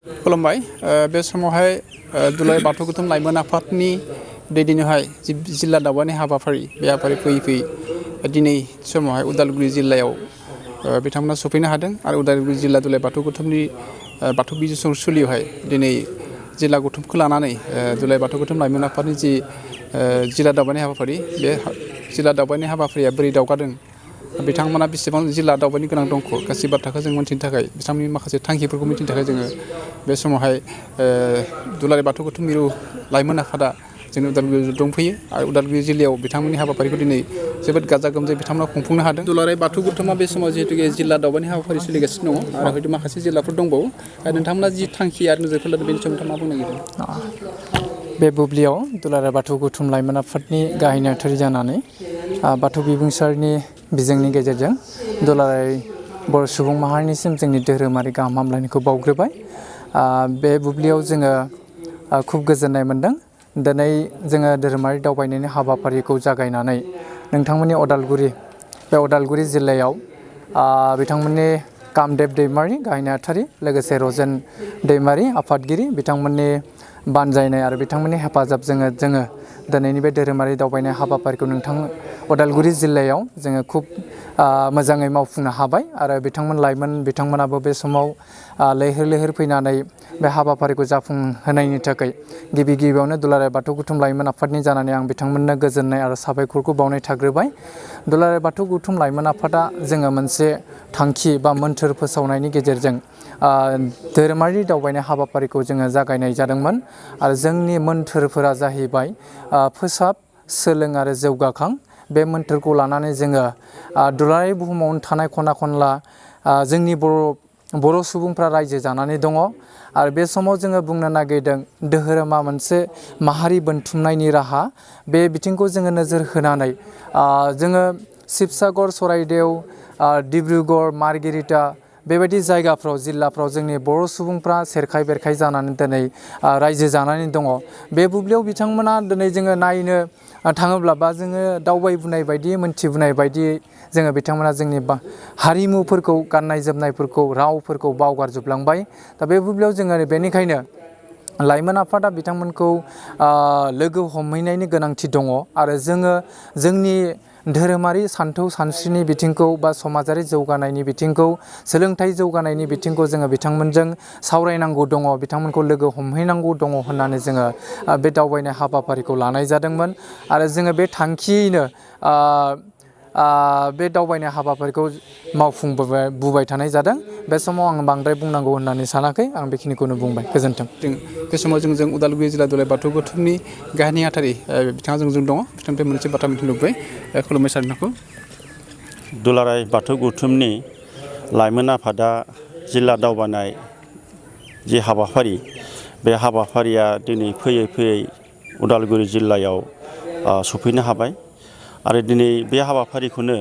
खुलुमबाय बे समावहाय दुलाराय बाथौ गौथुम लाइमोन आफादनि दैदेननायावहाय जिल्ला दावबायनाय हाबाफारि बे हाबाफारि फैयै दिनै समावहाय उदालगुरि जिल्लायाव बिथांमोना सफैनो हादों आरो उदालगुरि जिल्ला दुलाराय बाथौ गौथुमनि बाथौ बिजिरसंसुलियावहाय दिनै जिल्ला गौथुमखौ लानानै दुलाराय बाथौ गौथुम लाइमोन आफादनि जि जिल्ला दावबायनाय हाबाफारि बे जिल्ला दावबायनाय हाबाफारिया बोरै दावगादों बिथांमोना बेसेबां जिल्ला दावबायनो गोनां दंख' गासै बाथ्राखौ जों मिथिनो थाखाय बिथांमोननि माखासे थांखिफोरखौ मिथिनो थाखाय जोङो बे समावहाय दुलाराय बाथौ गौथुम मिरु लाइमोन आफादा जोंनि उदालगुरियाव दंफैयो आरो उदालगुरि जिल्लायाव बिथांमोननि हाबाफारिखौ दिनै जोबोद गाजा गोमजायै बिथांमोना खुंफुंनो हादों। दुलाराय बाथौ गौथुमा बे समाव जिहेतु जिल्ला दावबायनाय हाबाफारि सोलिगासिनो दङ आरो हयथ' माखासे जिल्लाफोर दंबावो नोंथांमोना जि थांखि आरो नोजोरफोर लादों बेनि सोमोन्दै मा बुंनो नागिरदों? बे बुब्लियाव दुलाराय बाथौ गौथुम लाइमोन आफादनि गाहाय नेहाथारि जानानै बाथौ बिबुंसारनि बिजोंनि गेजेरजों दुलाराय बर' सुबुं माहारिनिसिम जोंनि धोरोमारि गाहाम हामलायनायखौ बावग्रोबाय। बे बुब्लियाव जोङो खुब गोजोननाय मोनदों। दिनै जोङो धोरोमारि दावबायनायनि हाबाफारिखौ जागायनानै नोंथांमोननि बे अदालगुरि जिल्लायाव बिथांमोननि कामदेब दैमारि गाहाय नेहाथारि लोगोसे रजेन दैमारि आफादगिरि बिथांमोननि बानजायनाय आरो बिथांमोननि हेफाजाबजों जोङो दिनैनि बे धोरोमारि दावबायनाय हाबाफारिखौ अदालगुरि जिल्लायाव जोङो खुब मोजाङै मावफुंनो हाबाय आरो बिथांमोनाबो बे समाव लैहोर लैहोर फैनानै बे हाबाफारिखौ जाफुंहोनायनि थाखाय गिबियावनो दुलाराय बाथौ गौथुम लाइमोन आफादनि जानानै आं बिथांमोननो गोजोननाय आरो साबायखरखौ बावनाय थाग्रोबाय। दुलाराय बाथौ गौथुम लाइमोन आफादा जोङो मोनसे थांखि बा मोन्थोर फोसावनायनि गेजेरजों धोरोमारि दावबायनाय हाबाफारिखौ जोङो जागायनाय जादोंमोन आरो जोंनि मोन्थोरफोरा जाहैबाय फोसाब सोलों आरो जौगाखां। बे मोन्थोरखौ लानानै जोङो दुलाराय बुहुमावनो थानाय खना खनला जोंनि बर' सुबुंफ्रा रायजो जानानै दङ आरो बे समाव जोङो बुंनो नागिरदों धोरोमा मोनसे माहारि बोनथुमनायनि राहा। बे बिथिंखौ जोङो नोजोर होनानै जोङो शिबसागर सराइदेव डिब्रुगड़ मार्घेरिटा बेबायदि जायगाफ्राव जिल्लाफ्राव जोंनि बर' सुबुंफ्रा सेरखाय बेरखाय जानानै दिनै रायजो जानानै दङ। बे बुब्लियाव बिथांमोना दिनै जोङो नायनो थाङोब्ला बा जोङो दावबायबोनाय बायदि मोन्थिबोनाय बायदियै जोङो बिथांमोना जोंनि हारिमुफोरखौ गाननाय जोमनायफोरखौ रावफोरखौ बावगारजोबलांबाय। दा बे बुब्लियाव जोङो बेनिखायनो लाइमोन आफादा बिथांमोनखौ लोगो हमहैनायनि गोनांथि दङ आरो जोङो जोंनि धोरोमारि सानथौ सानस्रिनि बिथिंखौ बा समाजारि जौगानायनि बिथिंखौ सोलोंथाइ जौगानायनि बिथिंखौ जोङो बिथांमोनजों सावरायनांगौ दङ बिथांमोनखौ लोगो हमहैनांगौ दङ होननानै जोङो बे दावबायनाय हाबाफारिखौ लानाय जादोंमोन आरो जोङो बे थांखियैनो बे दावबायनाय हाबाफारिखौ मावफुंबोबाय थानाय जादों। बे समाव आं बांद्राय बुंनांगौ होननानै सानाखै आं बेखिनिखौनो बुंबाय। गोजोन्थों। बे समाव जों उदालगुरि जिल्ला दुलाराय बाथौ गौथुमनि गाहाय नेहाथारि बिथाङा जों दङ बिथांनिफ्राय मोनसे बाथ्रा मिथिनो लुबैबाय। खुलुमबाय सार नोंथांखौ। दुलाराय बाथौ गौथुमनि लाइमोन आफादा जिल्ला दावबायनाय जि हाबाफारि बे हाबाफारिया दिनै फैयै फैयै उदालगुरि जिल्लायाव सफैनो हाबाय आरो दिनै बे हाबाफारिखौनो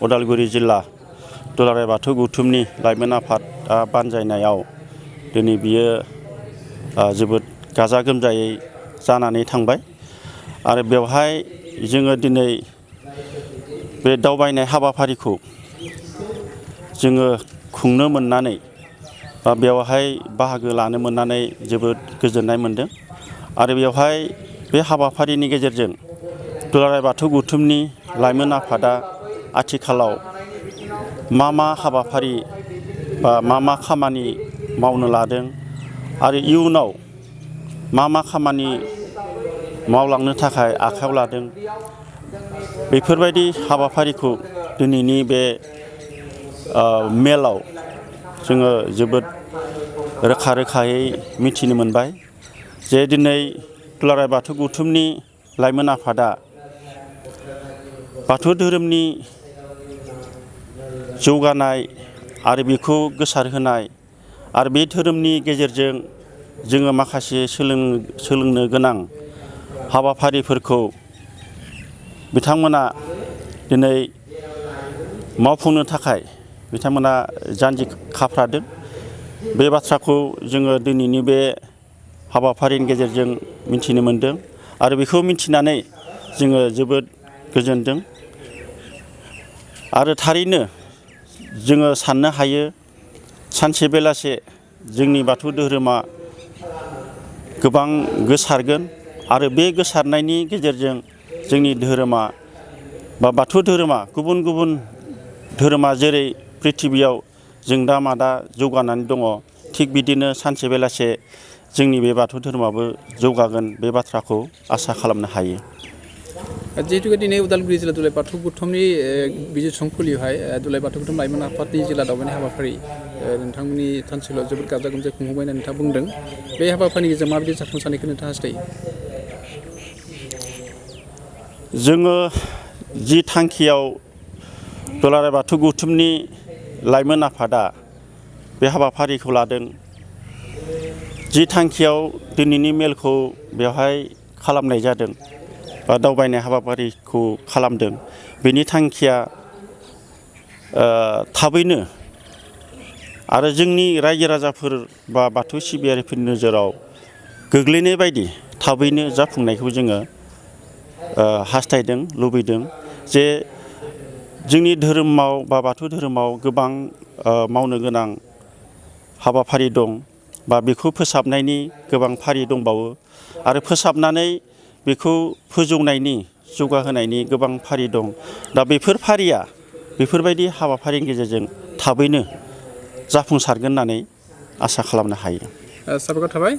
उदालगुरि जिल्ला दुलाराय बाथौ गौथुमनि लाइमोन आफादा बानजायनायाव दिनै बियो जोबोद गाजा गोमजायै जानानै थांबाय आरो बेवहाय जोङो दिनै बे दावबायनाय हाबाफारिखौ जोङो खुंनो मोननानै बा बेवहाय बाहागो लानो मोननानै जोबोद गोजोननाय मोनदों आरो बेवहाय बे हाबाफारिनि गेजेरजों दुलाराय बाथौ गौथुमनि लाइमोन आफादा आथिखालाव मा हाबाफारि बा मा खामानि मावनो लादों आरो इयुनाव मा खामानि मावलांनो थाखाय आखायाव लादों बेफोरबायदि हाबाफारिखौ दिनैनि बे मेलाव जोङो जोबोद रोखायै मिथिनो मोनबाय जे दिनै दुलाराय बाथौ गौथुमनि लाइमोन आफादा बाथौ धोरोमनि जौगानाय आरो बेखौ गोसारहोनाय आरो बे धोरोमनि गेजेरजों जोङो माखासे सोलोंनो गोनां हाबाफारिफोरखौ बिथांमोना दिनै मावफुंनो थाखाय बिथांमोना जानजि खाफ्रादों। बे बाथ्राखौ जोङो दिनैनि बे हाबाफारिनि गेजेरजों मिथिनो मोनदों आरो बेखौ मिथिनानै जोङो जोबोद गोजोनदों आरो थारैनो जोङो साननो हायो सानसे बेलासे जोंनि बाथौ धोरोमा गोबां गोसारगोन आरो बे गोसारनायनि गेजेरजों जोंनि धोरोमा बा बाथौ धोरोमा गुबुन गुबुन धोरोमा जेरै प्रिथिबियाव जों दा मादा जौगानानै दङ थिग बिदिनो सानसे बेलासे जोंनि बे बाथौ धोरोमाबो जौगागोन बे बाथ्राखौ आसा खालामनो हायो। जिहेतु दिनै उदालगुरि जिल्ला दुलाराय बाथौ गौथुमनि बिजिरसंफुलियावहाय दुलाराय बाथौ गौथुम लाइमोन आफादनि जिल्ला दावबायनाय हाबाफारि नोंथांमोननि थानसालियाव जोबोद गाजा गोमजायै खुंफुंबाय होनना नोंथाङा बुंदों। बे हाबाफारिनि गेजेरजों माबायदि जाफुंसारनायखौ नोंथाङा हास्थायो? जोङो जि थांखियाव दुलाराय बाथौ गौथुमनि लाइमोन आफादा बे हाबाफारिखौ लादों, जि थांखियाव दिनैनि मेलखौ बेवहाय खालामनाय जादों बा दावबायनाय हाबाफारिखौ खालामदों, बेनि थांखिया थाबैनो आरो जोंनि रायजो राजाफोर बा बाथौ सिबियारिफोरनि नोजोराव गोग्लैनाय बायदि थाबैनो जाफुंनायखौ जोङो हास्थायदों, लुबैदों। जे जोंनि धोरोमाव बा बाथौ धोरोमाव गोबां मावनो गोनां हाबाफारि दं बा बेखौ फोसाबनायनि गोबां फारि दंबावो आरो फोसाबनानै बेखौ फोजौनायनि जौगाहोनायनि गोबां फारि दं। दा बेफोर फारिया बेफोरबायदि हाबाफारिनि गेजेरजों थाबैनो जाफुंसारगोन होननानै आसा खालामनो हायो। साबायखर थाबाय।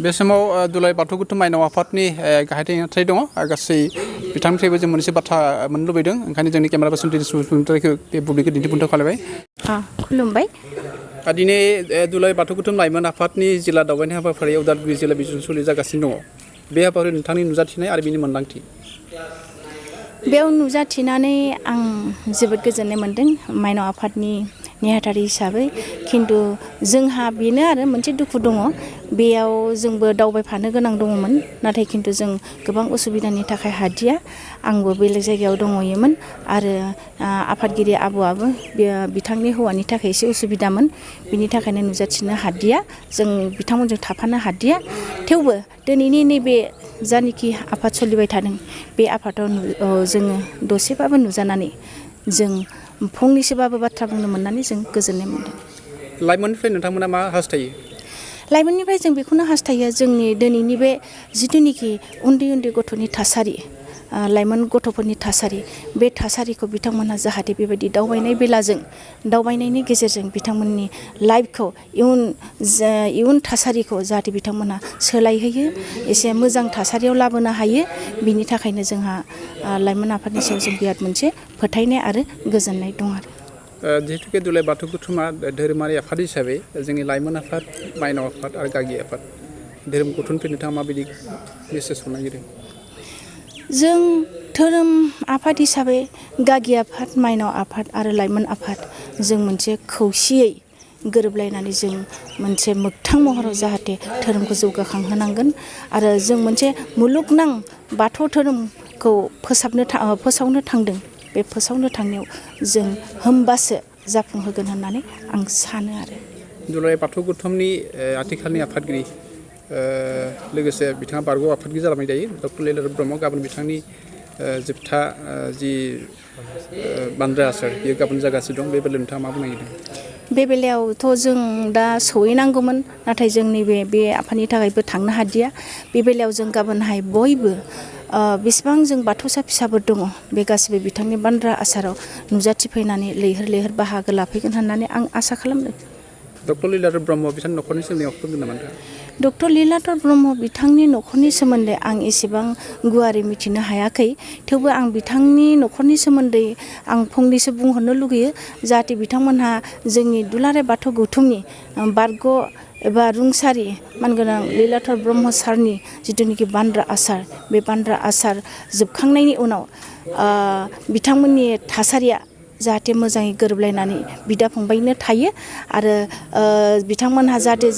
बे समाव दुलाराय बाथौ गौथुम माइनाव आफादनि गाहाय नेहाथारि दङ। गासै बिथांनिफ्रायबो जों मोनसे बाथ्रा मोननो लुबैदों, ओंखायनो जोंनि केमेरा पार्सन दिन्थिफुंनायखौ बे बुब्लिखौ दिन्थिफुंनाय खालामबाय। खुलुमबाय। दिनै दुलाराय बाथौ गौथुम लाइमोन आफादनि जिल्ला दावबायनाय हाबाफारियाव उदालगुरि जिल्ला बिजिरसंफुलि जागासिनो दङ। बे हाबाफारियाव नोंथांनि नुजाथिनाय आरो बिनि मोन्दांथि? बेयाव नुजाथिनानै आं जोबोद गोजोननाय मोन्दों माइनाव आफादनि नेहाथारि हिसाबै। खिन्थु जोंहा बेनो आरो मोनसे दुखु दङ, बेयाव जोंबो दावबायफानो गोनां दङमोन, नाथाय खिन्थु जों गोबां उसुबिदानि थाखाय हादिया। आंबो बेलेग जायगायाव दङयोमोन आरो आफादगिरि आबौआबो बिथांनि हौवानि थाखाय एसे उसुबिदामोन, बिनि थाखायनो नुजाथिनो हादिया, जों बिथांमोनजों थाफानो हादिया। थेवबो दिनैनि नैबे जानिखि आफाद सोलिबाय थादों, बे आफादाव जोङो दसेबाबो नुजानानै जों फंनैसोबाबो बाथ्रा बुंनो मोननानै जों गोजोननाय मोन्दों। लाइमोननिफ्राय नोंथांमोना मा हास्थायो? लाइमोननिफ्राय जों बेखौनो हास्थायो, जोंनि दिनैनि बे जिथुनिखि उन्दै उन्दै गथ'नि थासारि, लाइमोन गथ'फोरनि थासारि, बे थासारिखौ बिथांमोनहा जाहाथे बेबायदि दावबायनाय बेलाजों, दावबायनायनि गेजेरजों बिथांमोननि लाइफखौ इयुन थासारिखौ जाहाथे बिथांमोनहा सोलायहोयो, एसे मोजां थासारियाव लाबोनो हायो। बिनि थाखायनो जोंहा लाइमोन आफादनि सायाव जों बिराद मोनसे फोथायनाय आरो गोजोननाय दं आरो। जिहेतुके दुलाराय बाथौ गौथुमा धोरोमारि आफाद हिसाबै जोंनि लाइमोन आफाद, माइनाव आफाद आरो गागि आफाद, धोरोम गौथुमनिफ्राय नोंथाङा माबायदि मेसेज हरनो नागिरदों? जों धोरोम आफाद हिसाबै गागि आफाद, माइनाव आफाद आरो लाइमोन आफाद, जों मोनसे खौसेयै गोरोबलायनानै जों मोनसे मोगथां महराव जाहाथे धोरोमखौ जौगाखांहोनांगोन आरो जों मोनसे मुलुगनां बाथौ धोरोमखौ फोसावनो थांदों। बे फोसावनो थांनायाव जों होमबासो जाफुंहोगोन होननानै आं सानो आरो। दुलाराय बाथौ गौथुमनि आथिखालनि आफादगिरि लोगोसे बिथाङा बारग' आफादगिरि जालांबाय दायो डक्टर लीलाधर ब्रह्म, गाबोन बिथांनि जोबथा जि बान्द्रा आसार बेयो गाबोन जागासिनो दं। बे बेलायाव नोंथाङा मा बुंनो नागिरदों? बे बेलायावथ' जों दा सहैनांगौमोन, नाथाय जों नैबे बे आफादनि थाखायबो थांनो हादिया। बे बेलायाव जों गाबोनहाय बयबो बेसेबां जों बाथौसा फिसाफोर दङ, बे गासिबो बिथांनि बान्द्रा आसाराव नुजाथिफैनानै लैहोर लैहोर बाहागो लाफैगोन होननानै आं आसा खालामदों। डक्टर लीलाधर ब्रह्म बिथांनि न'खरनि सोमोन्दै माबाफोर बुंगोन नामा नोंथाङा? डक्टर लीलाधर ब्रह्म बिथांनि न'खरनि सोमोन्दै आं एसेबां गुवारै मिथिनो हायाखै, थेवबो आं बिथांनि न'खरनि सोमोन्दै आं फंनैसो बुंहरनो लुगैयो, जाहाथे बिथांमोनहा जोंनि दुलाराय बाथौ गौथुमनि बारग' एबा रुंसारि मानगोनां लीलाधर ब्रह्म सारनि जिथुनिखि बान्द्रा आसार, बे बान्द्रा आसार जोबखांनायनि उनाव बिथांमोननि थासारिया जाहाथे मोजाङै गोरोबलायनानै बिदा फंबायनो थायो आरो बिथांमोनहा जाहाथे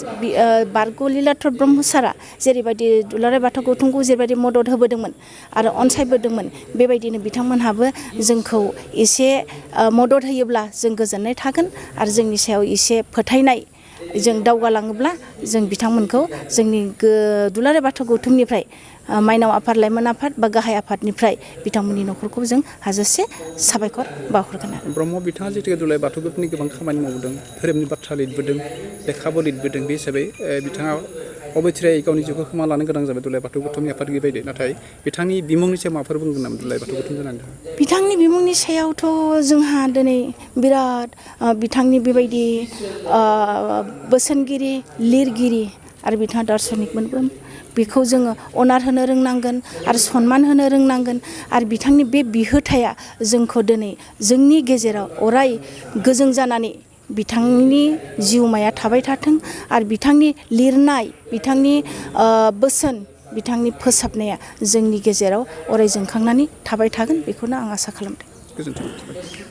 बारग' लीलाधर ब्रह्म सारा जेरैबायदि दुलाराय बाथौ गौथुमखौ जेरैबायदि मदद होबोदोंमोन आरो अनसायबोदोंमोन, बेबायदिनो बिथांमोनहाबो जोंखौ एसे मदद होयोब्ला जों गोजोननाय थागोन आरो जोंनि सायाव एसे फोथायनाय जों दावगालाङोब्ला जों बिथांमोनखौ जोंनि दुलाराय बाथौ गौथुमनिफ्राय माइनाव आफाद लाइमोन आफाद बा गाहाय आफादनिफ्राय बिथांमोननि न'खरखौ जों हाजासे साबायखर बावहरगोन आरो। ब्रह्म बिथाङा जिहेतु दुलाराय बाथौ ग्रुपनि गोबां खामानि मावदों, धोरोमनि बाथ्रा लिरबोदों, लेखाबो लिरबोदों। बे हिसाबै बिथाङा अबथिरायै गावनि जिउखौ खोमा लानो गोनां जाबाय दुलाराय बाथौ गौथुमनि आफादगिरि बायदि। नाथाय बिथांनि बिमुंनि सायाव माबाफोर बुंगोन नामा दुलाराय बाथौ गौथुम जानानै? बिथांनि बिमुंनि सायावथ' जोंहा दिनै बिराद बिथांनि बेबायदि बोसोनगिरि, लिरगिरि आरो बिथाङा दार्शनिकमोनबो। बेखौ जोङो अनार होनो रोंनांगोन आरो सनमान होनो रोंनांगोन आरो बिथांनि बे बिहोथाया जोंखौ दिनै जोंनि गेजेराव अराय गोजों जानानै बिथांनि जिउमाया थाबाय थाथों आरो बिथांनि लिरनाय, बिथांनि बोसोन, बिथांनि फोसाबनाया जोंनि गेजेराव अराय जोंखांनानै थाबाय थागोन बेखौनो आं आसा खालामदों। गोजोन्थों।